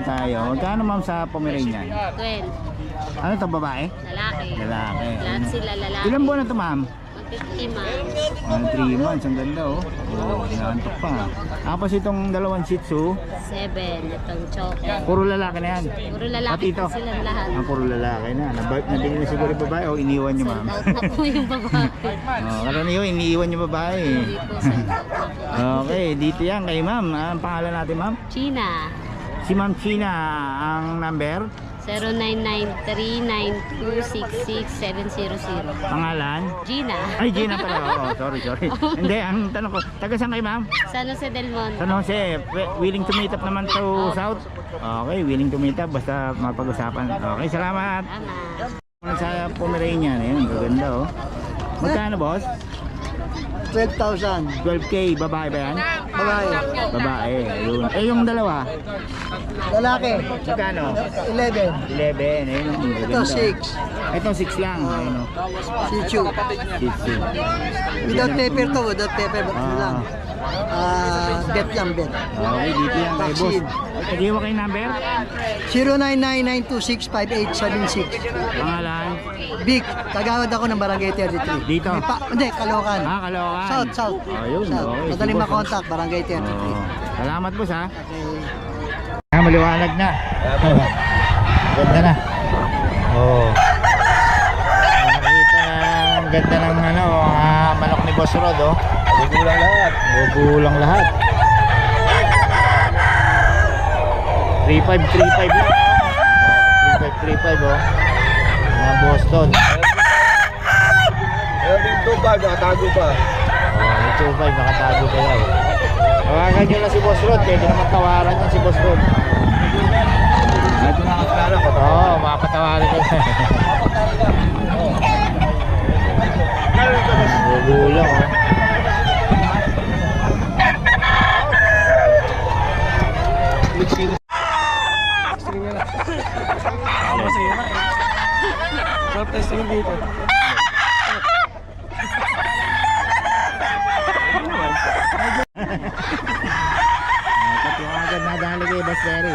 tayo. Magkano ma'am sa Pomeranian? 12. Ano to, babae? Lalaki. Lalaki. Lahat sila lalaki. Ilan buwan na to ma'am? 150 man. 3 months, ang ganda oh. Oh, inaantok pa. Tapos itong dalawang Shih Tzu, 7. Itong choco. puro lalaki na yan. Puro Pati lalaki ito. po silang lahat. Puro lalaki na. Nabili na siguro yung babae o iniwan nyo ma'am? Sold out na po yung babae. Oh, karaniyo, iniiwan yung babae. Hindi po sold out na po. Okay, dito yan kay ma'am. Ang pangalan natin ma'am? China. Si Ma'am China, ang number? 0993926670. Pangalan? Gina. Ay, Gina pala. Oo, sorry. Hindi, ang tanong ko, taga saan kayo ma'am? San Jose del Monte. San Jose, willing to meet up naman to South? Okay, willing to meet up, basta mapag-usapan. Okay, salamat. Tama. Sa Pomeranian, ayun, gaganda oh. Magkano boss? 12,000. 12K, babae ba yan? Babae. Babae, ayun. Eh, yung dalawa? Lalaki. Magkano? 11. 11, ayun. Ito, 6. Ito 6 lang, ayun oh. Shih Tzu. Shih Tzu. Without pepper to, without pepper. Ano lang. Bet lang, bet. Okay, dito yan kay boss. Vaccine. Nag-iwa kayo number? 0999265876. Pangalan? Big, tagawad ako ng Barangay 33. Dito? Hindi, Caloocan. Caloocan. South. Ayun, South. okay. Madaling Si boss, makontak, Barangay 33. oh. Salamat boss ha. Okay. Maliwanag na. Ganda na. Oh. Nakita na ang ganda ng ano, manok ni Boss Rod oh. Gugulang lahat. Gugulang lahat. 3535 lang oh. 3535 oh. Mga Boston. Meron din 2 nakatago pa. Oh, yung 25 nakatago pa yan. Tawagan nyo na si Boss Rod, pwede naman tawaran yan si Boss Rod. Ito nakakilala ko. Oo, makapatawarin ko. Gugulang oh. Sarap testing dito. Dapat yung agad nadali kay Boss Terry.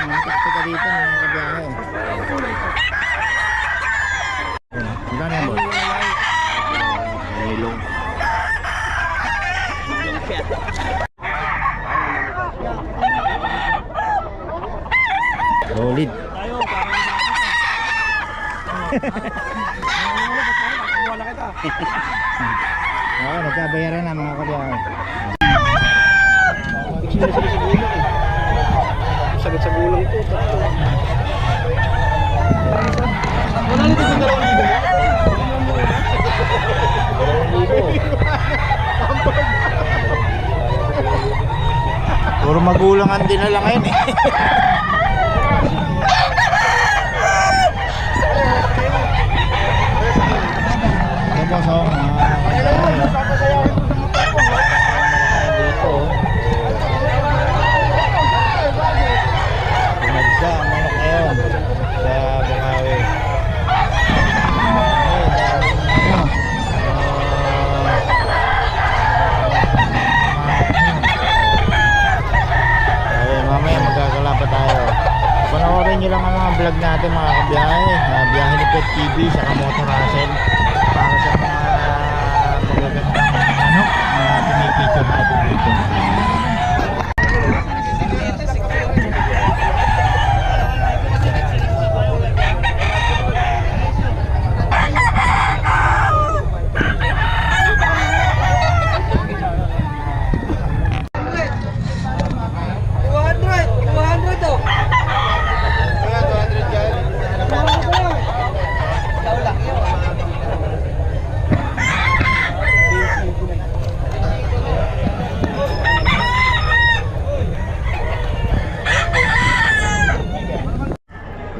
Nakakita ka dito mga kabiyahe. Magkano yan boss? Ilong. Solid. Wala kita. Oo, nagkabayaran na mga kabiyahe. Sagot sa gulang ko. Wala nito yung 2,000. Puro magulang ang dinala ngayon eh. Boss oh, dito pinagsa ang manok ngayon sa Bukawi. Mamaya magkakala pa tayo. Panoorin nyo lang ang mga vlog natin mga kabiyahe. Biyahe ni Pet TV sa Motor Russell para sa mga magagandang manok na pinipicture natin dito.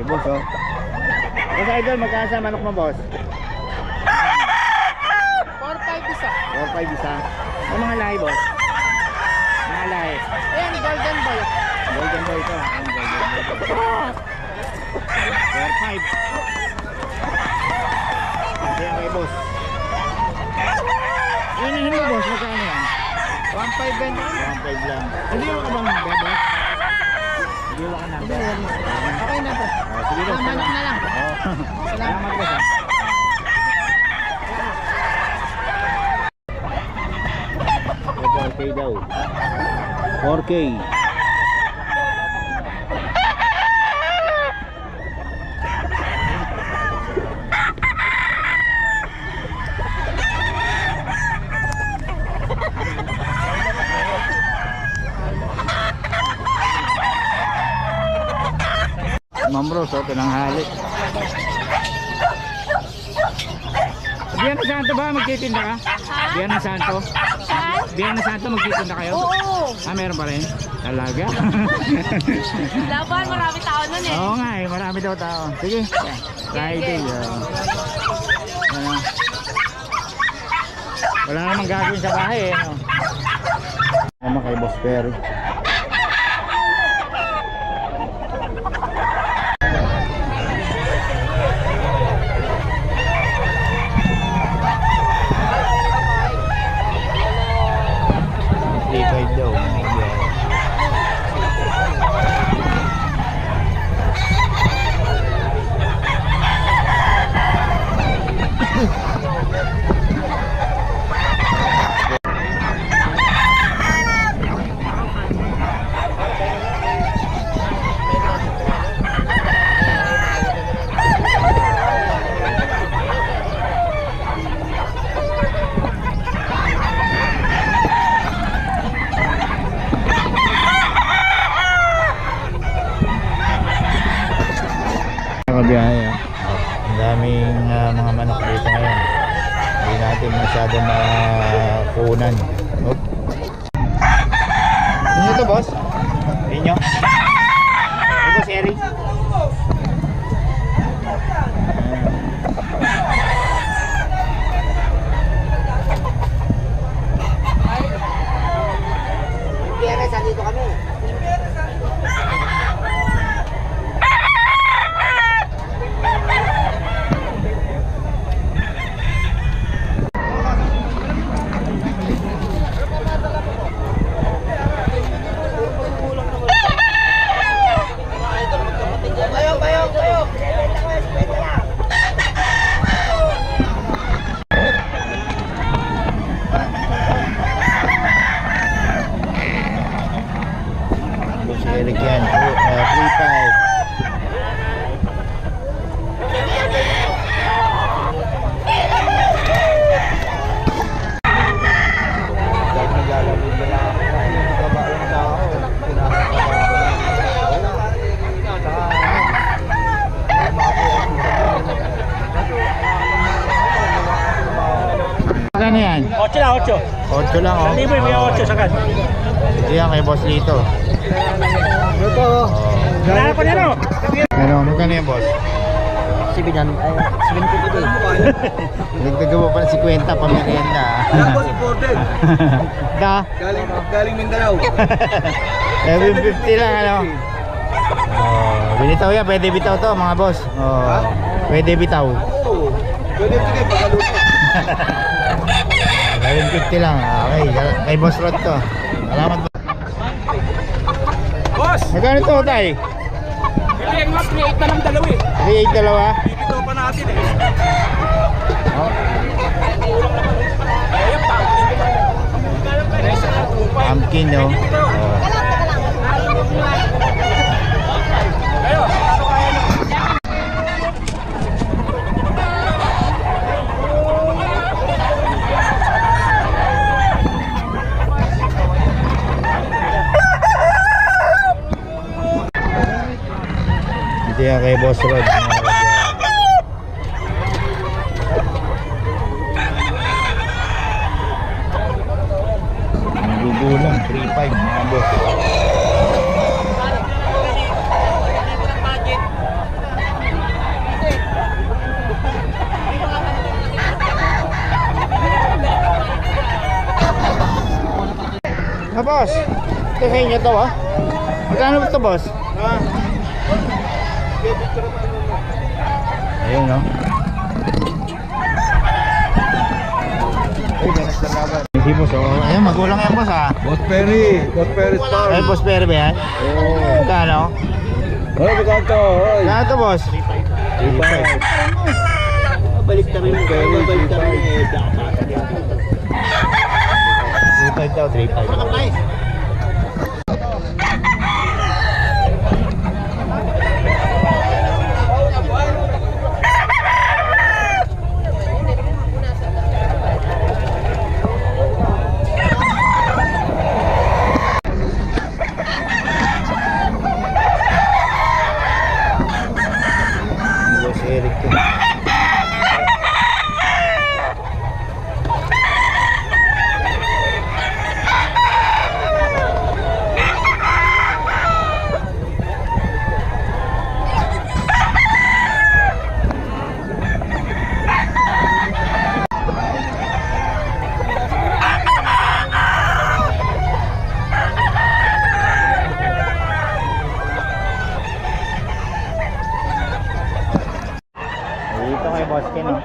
Boss oh. Boss Idol, magkano sa manok mo boss? 4-5 isa. 4-5 isa. Ano mga lahi boss? Mga lahi. Ayan, golden boy. Golden boy ito. Ang golden boy. 4-5. Kaya kay boss. Yun mo boss, magkano yan? 1.5 benta. 1.5 lang. Hindi mo ka bang bebe? Hindi mo ka number. Okay na po. Sige boss. Manok na lang. Salamat boss. Ito 4K daw. 4K. Mambros, tinanghali. Biyernes Santo ba magtitinda ka? Biyernes Santo? Saan? Biyernes Santo magtitinda kayo? Oo. Meron pa rin? Talaga? Laban, marami tao nun eh. Oo nga eh, marami daw tao. Sige, Friday. Ano? Wala namang gagawin sa bahay eh. No? Ano kay Boss Perry? Daw, kabiyahe. Ang daming mga manok dito ngayon. Hindi natin masyado makunan. Oh. Inyo to boss? Inyo? Ay boss Eric? Biyernes, andito kami. Eric yan, 3.5. Magkano yan? 8 lang, 8. 8 lang oh. Libre, may 8 sagad. Yan kay Boss Lito. Ito. Kailangan ko nyo. Ano, magkano yan boss? 750 ito eh. Nagtaga mo pala 50 pa merienda. Tapos imported. Da? Galing Mindanao. 750 lang ano. Binitaw yan, pwede bitaw to mga boss. Pwede bitaw. Oo. Pwede pagaluto. 750 lang. Okay, kay Boss Rod to. Salamat boss. Boss! Magkano to tay? Pili ang mas 3.8 na lang dalawa eh. 3.8 dalawa? Bibitaw pa natin eh. Oh. Ayun, Pumpkin no. Ayo, ano kaya nyo? Ito yan kay Boss Rod. Gugulang 3.5 mga boss. Boss, ito sa inyo to ah. Magkano ba ito boss? Ayun no. Ay, ganas na laban. Si boss, oh. Ayun, magulang yan boss ha. Boss Perry Star. Ay, boss Perry ba yan? Oo. Magkano? Hoy, magkano? Hoy. Magkano to boss? 3.5. Balik na rin mo. Balik na rin eh. 3.5 daw, 3.5. Boss Eric to. Dito kay Boss Ken, oh.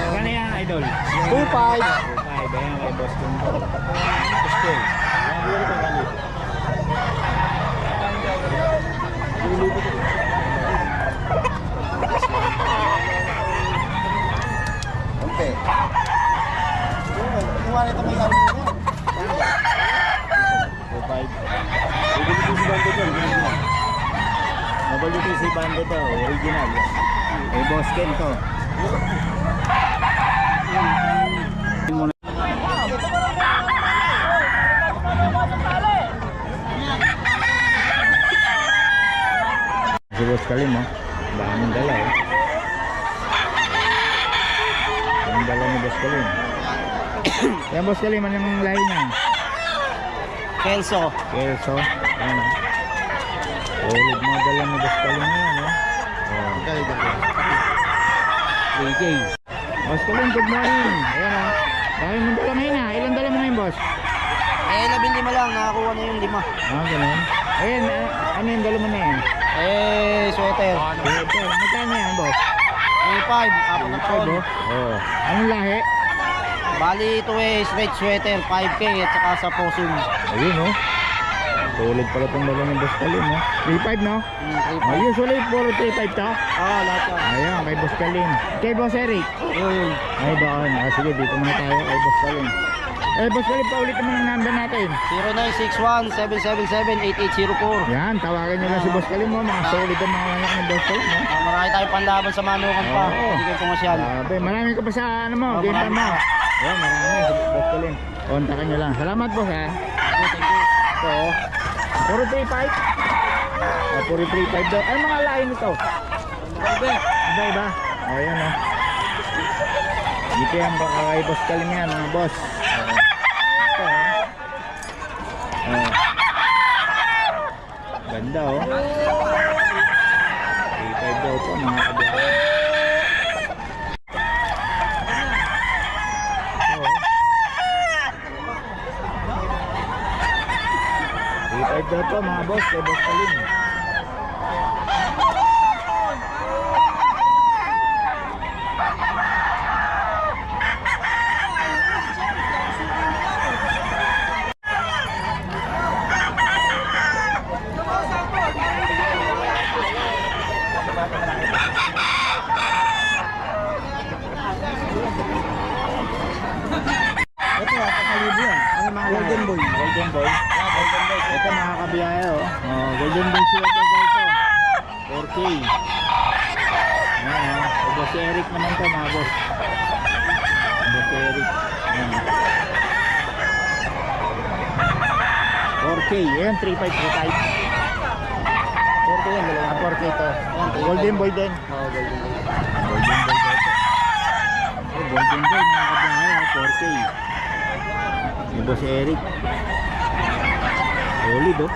Kano yan, idol? 2.5. 2.5, ayan kay Boss Ken. Boss Ken. Okay. Kuwari ito may ano nito. 2.5. WTC bando to, original. Eh, Boss Ken to. Si Boss Kalim, oh. Daming dala, eh. Daming dala ni Boss Kalim. Yan, Boss Kalim, anong lahi niya? Kelso. Kelso. Ano? Ulit mga dala ni Boss Kalim na yan, oh. AJ. Boss Kalim, good morning. Ayan, oh. Dami mong dala ngayon, ah. Ilan dala mo ngayon, boss? Eh, 15 lang. Nakakuha na yung 5. Ah, ganun. Ayan, ano yung dala mo na yan? Eh, sweater. Ito, magkano yan, boss? 3.5. 4 na taon. Oo. Anong lahi? Bali ito eh, straight sweater. 5K at saka sa posum. Ayun, oh. Tulad pala itong dala ng Boss Kalim, oh. 3.5, no? 3.5. Usually, puro 3.5 to. Oo, lahat yan. Ayan, kay Boss Kalim. Kay Boss Eric. Yun. Ay, doon. Ah, sige, dito muna tayo kay Boss Kalim. Eh, Boss Kalim, paulit naman ang number natin. 0961-777-8804. Yan, tawagan nyo lang si Boss Kalim, oh. Mga solid ang mga anak ng Boss Kalim, oh. Marami tayong panlaban sa manukan pa. Oo. Hindi kayo pumasyal. Grabe, marami ka pa sa ano mo, Oo, game time mo. marami Ayan, marami sa Boss Kalim. Kontakan nyo lang. Salamat, boss, ha. Thank you. Ito, oh. Puro 3.5. Ah, puro 3.5 daw. Ay, mga lahi nito. Iba-iba. O, ayan, oh. Dito yan, baka kay Boss Kalim yan, mga boss. Ito, oh. Oh. Ganda, oh. 3.5 daw po, mga kabiyahe. Ito, oh. 3.5 daw po, mga boss, kay Boss Kalim. Ito, kakalibo yan. Ano mga Golden Boy? Golden Boy? Yeah, Golden Boy. Ito mga kabiyahe, oh. Oh, Golden Boy sweater daw ito. 4K. Ayan, oh. Boss Eric naman to, mga boss. Boss Eric. Ayan. 4K. Ayan, 3.5, 3.5. 4K yan, dalawa. 4K to. Golden Boy din. Oo, Golden Boy. Golden Boy daw ito. Oh, Golden Boy, mga kabiyahe, oh. 4K. Ni Boss Eric. Solid, oh.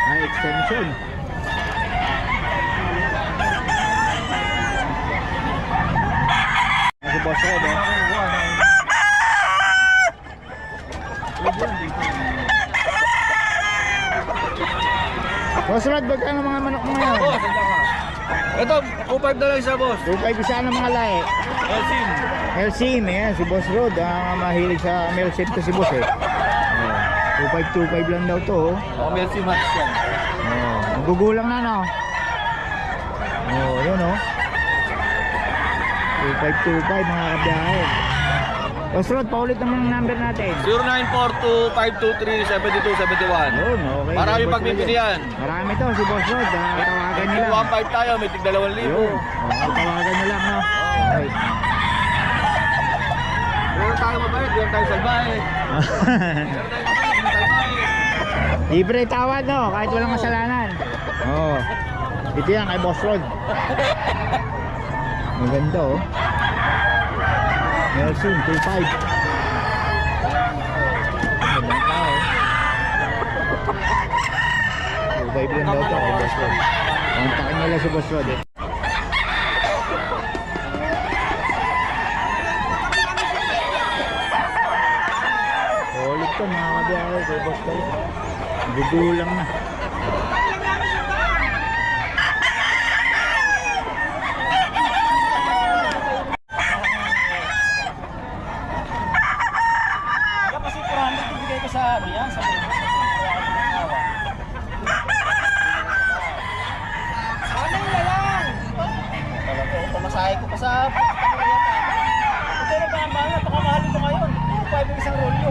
Ay, extension. Si Boss Red, oh. magkano mga manok mo ngayon? Ito, 2.5 na lang isa, boss. 2.5 isa ng mga lahi. Elsin. Elsim, ayan, si Boss Rod. Mahilig sa Melsim to si Boss eh. 2.5 lang daw to. Oh, Elsin Max yan. Magugulang na no. Yun oh. 2525 mga kabiyahe. Boss Rod, paulit naman ang number natin. 0942-523-7271. Yun, okay. Marami Boss pagpipilian. Rod. Marami to si Boss Rod. Tawagan nyo lang. 1.5 tayo, may tig 2,000. Yun. Tawagan nyo lang no. Okay. Meron tayo mabait, meron tayo salbahe. Libre tawad no, kahit walang kasalanan. Ito yan kay Boss Rod. Maganda oh. Nelson, 2.5. Magandang tao. 2.5 lang daw ito kay Boss Rod. Kontakin nila si Boss Rod eh. Ulit ko mga kabiyahe kay Boss Rod. Gugulang na. Kasi 400 ibigay ko sa ano yan, sa ano yung lalang? Pamasahe ko pa sa pero ba ang mahal? Napakamahal ito ngayon. 5 yung isang rolyo.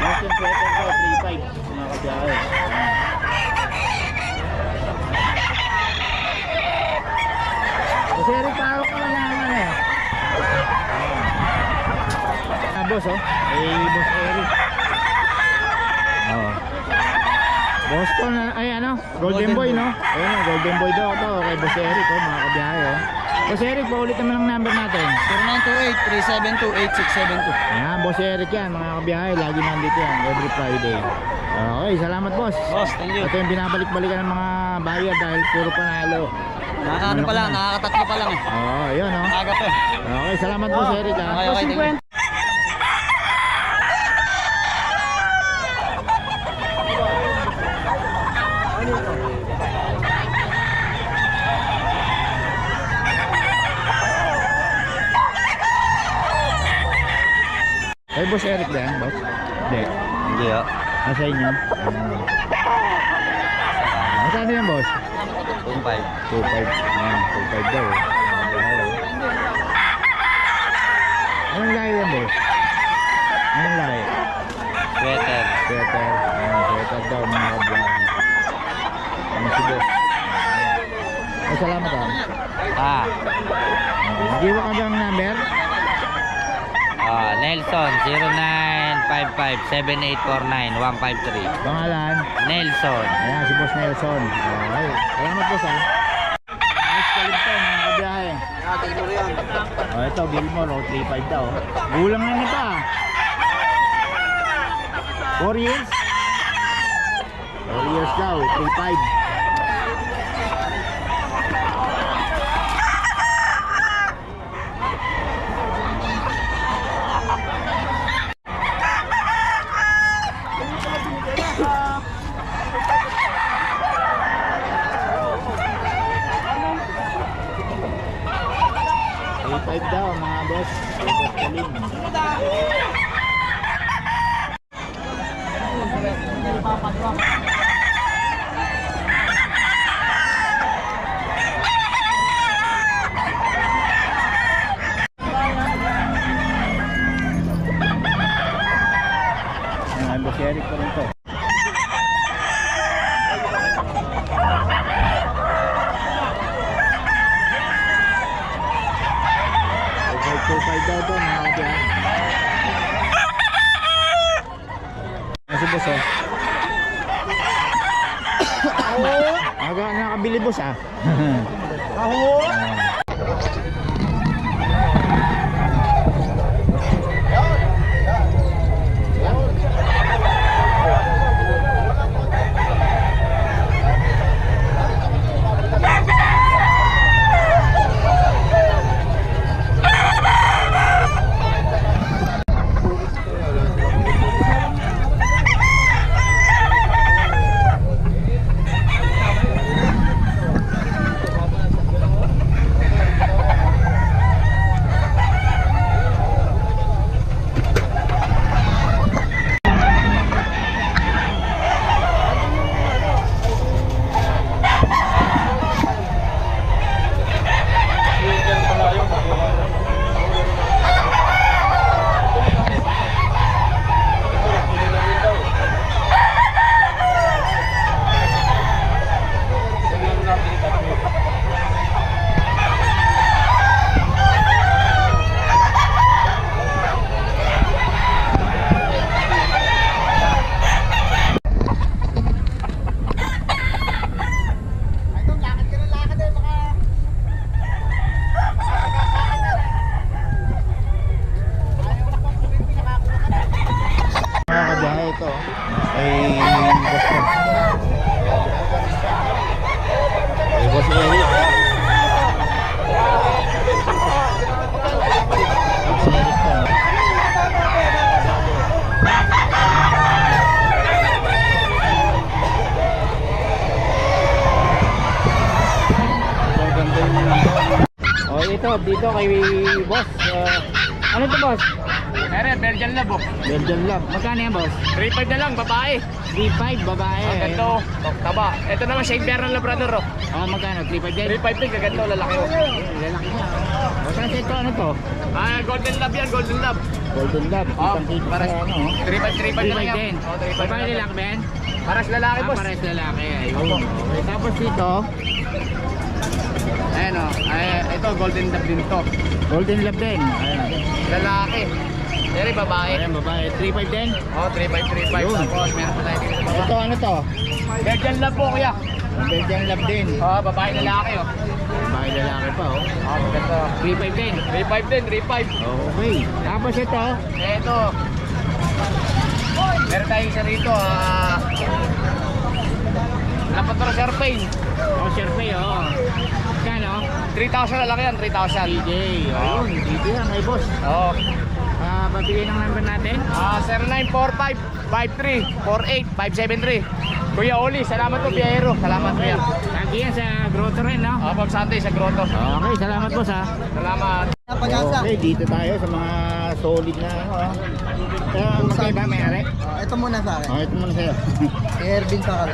Boston Sweater ko, 3.5 mga kabiyahe. Kasi Eric, tawag ko na naman eh. Boss oh, Boss Eric. Boston, ay ano, Golden Boy no? Ayun oh, Golden Boy daw ito kay Boss Eric oh, mga kabiyahe oh. Boss Eric, paulit naman ang number natin. 0928-372-8672. Ayan, Boss Eric yan, mga kabiyahe, lagi nandito yan, every Friday. Okay, salamat boss. Boss, thank you. Ito yung binabalik-balikan ng mga buyer dahil puro panalo. Ano pa lang, nakakatatlo pa lang eh. Yun oh. Aga pa eh. Okay, salamat Boss Eric ha. Okay, thank you. Ay, Boss Eric ba yan, boss? Hindi. Hindi ah. Nasa inyo? Masano yan, boss? 2.5. 2.5. Ayan, 2.5 daw. Anong lahi yan, boss? Anong lahi? Sweater. Sweater. Ayan, sweater daw, mga kabiyahe. Ano si boss? Ay, salamat ha. Hindi mo ka bang number? Nelson 0955-7849-153. Pangalan? Nelson. Ayan, si Boss Nelson. Okay. Salamat boss ha. Nice kalimto mga kabiyahe. Ito, Gilmore, 3.5 daw. Gulang na nito ah. 4 years? 4 years daw, 3.5. daw mga boss. Boss Kalim. Boss Eric pa rin to. Daw to mga kabiyahe. Kasi boss oh. Nakabili boss ah. ito. Ay, boss ko. Ay, boss Eric. Boss Eric to. Oh, ito dito kay boss. Ano to, boss? Ere, Belgian Lab, oh. Belgian Lab. Magkano yan, boss? 3.5 na lang, babae. 3.5 babae. Ang ganito, taba. Ito naman, Shane Bernal Labrador, oh. Oh, magkano? 3.5 din? 3.5 din, kaganto, lalaki, oh. Lalaki na. Magkano ito? Ano to? Ah, Golden Lab yan, Golden Lab. Golden Lab. Oh, Kitang-kita para sa ano, oh. 3.5 na lang 3.5 yan. din. Oh, 3.5 Babae na lang. lalaki ba yan? Paras lalaki, boss. Pares lalaki. Ayun. Okay, tapos dito, Ayan, oh. Ito, Golden Lab din to. Golden Lab din. Ayan. Lalaki. Ere, babae. Ayan, babae. 3.5 din. Oh, 3.5. Yun. Tapos, meron pa tayo dito sa baba. Ito, ano to? Belgian Lab po, kuya. Belgian Lab din. Oh, babae lalaki, oh. Babae lalaki pa, oh. Oh, ganito. 3.5 din. 3.5 din, 3.5. Okay. Tapos ito, Ito. Meron tayong isa rito, Lapator Sharpain. oh, Sherpay, oh. Magkano? 3,000 na lang yan, 3,000. DJ. Ayun, dito yan kay boss. Oo. Pabigay ng number natin. 0945-53-48-573. Kuya Oli, salamat po, Piero. Salamat, kuya. Lagi yan sa grotto rin, no? Pag Sunday sa grotto. Okay, salamat boss, ha. Salamat. Pag-asa. Okay, dito tayo sa mga solid na ano, ah. Magkaiba, may-ari? Ito muna sa akin. Oh, ito muna sa'yo. Ervin Sakal.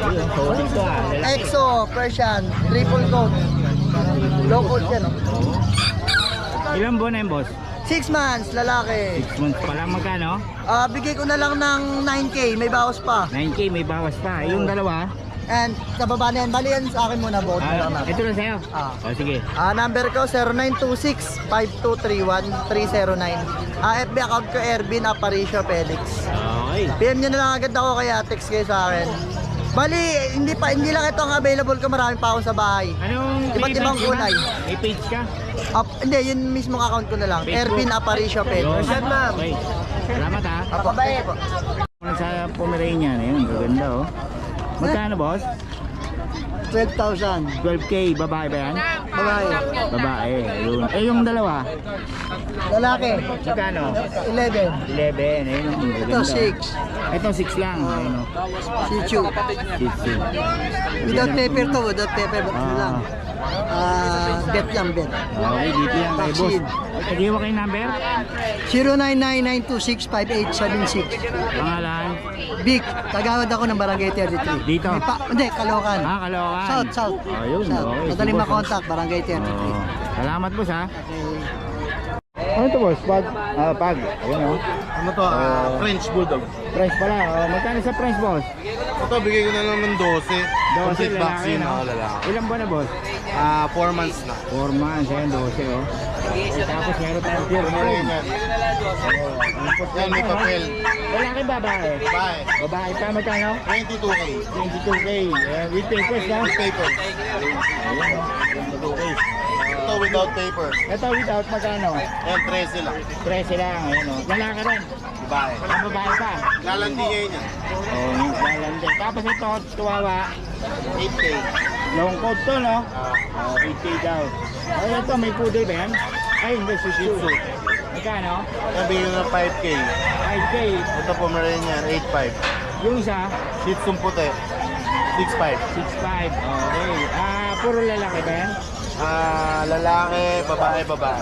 Ayun, solid to, ah. Lalaki. EXO, Persian, triple coat. Low coat yan, oh. Ilang buwan na yun, boss? 6 months, lalaki. 6 months pa lang, magkano? Bigay ko na lang ng 9K, may bawas pa. 9K, may bawas pa. Yung dalawa? And sa baba na yan, bali yan sa akin muna, bukod na lang natin. Ito lang sa'yo? Ah. Oh, sige. Number ko 0926-5231-309. FB account ko Ervin Aparicio Felix. Okay. PM nyo na lang agad ako kaya text kayo sa akin. Bali, hindi lang ito ang available ko, marami pa ako sa bahay. Anong Iba't ibang page ka? kulay. May page ka? Hindi, yun mismo account ko na lang. Facebook. Ervin Aparicio Felix. Yun. Okay. Salamat, ha. Babae po. Sa Pomeranian, ayun, gaganda, oh. Magkano, boss? 12,000. 12K, babae ba yan? Babae. Babae, ayun. Eh, yung dalawa? Lalaki. Magkano? 11. 11, ayun, Ito gaganda. 6. Ito 6 lang, ayun, oh. Si Chu. 6. Without paper to, without paper. Ano lang. Bet lang, bet. Okay, dito yan kay boss. Nag-iwa kayo number? 0999265876. Pangalan? Big, tagawad ako ng Barangay 33. Dito? Hindi, Caloocan. Caloocan. South. Ayun, South. okay. Madaling Si boss, makontak, Barangay 33. oh. Salamat, boss, ha. Ano to, boss? Pag? Pag. Ayun, oh. Ano to? French Bulldog. Price pala. Oh, magkano sa price, boss? Ito, bigay ko na lang ng 12. Complete vaccine, no? lalaki. Ilang buwan na, boss? 4 months na. 4 months, ayan, 12, oh. Tapos meron tayong pure Pomeranian. green. Yan, may papel. Lalaki, babae? Bye. Babae pa, magkano? 22K. 22K. With papers, no? With paper. Ayan, 22K. Ito without paper. Ito, without magkano? Yan, 13 lang. 13 lang, ayan, oh. Lalaki rin. Bye. Ang babae pa. Lalandi ngayon yan. Oh, yung lalande. Tapos ito, tuwawa. 8K. Long coat to, no? 8K daw. Ay, ito, may poodle ba yan? Ay, hindi, Shih Tzu. Magkano? Yan, bigay ko na 5K. 5K. Ito Pomeranian, 8.5. Yung isa, Shih Tzu puti, 6.5. 6'5". Okay. Puro lalaki ba yan? Lalaki, babae. Babae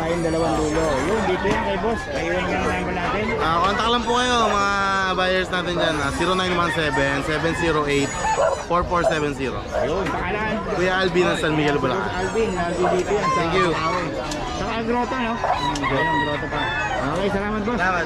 yung dalawang dulo. Yung dito yan kay boss. Ayun yung number natin. Contact lang po kayo mga buyers natin dyan. 0917-708-4470. Ayun, pakalan. Kuya Alvin ng San Miguel, Bulacan. Alvin, dito yan. Thank you. Saka grotto, no? Ayun, grotto pa. Okay, salamat boss. Salamat.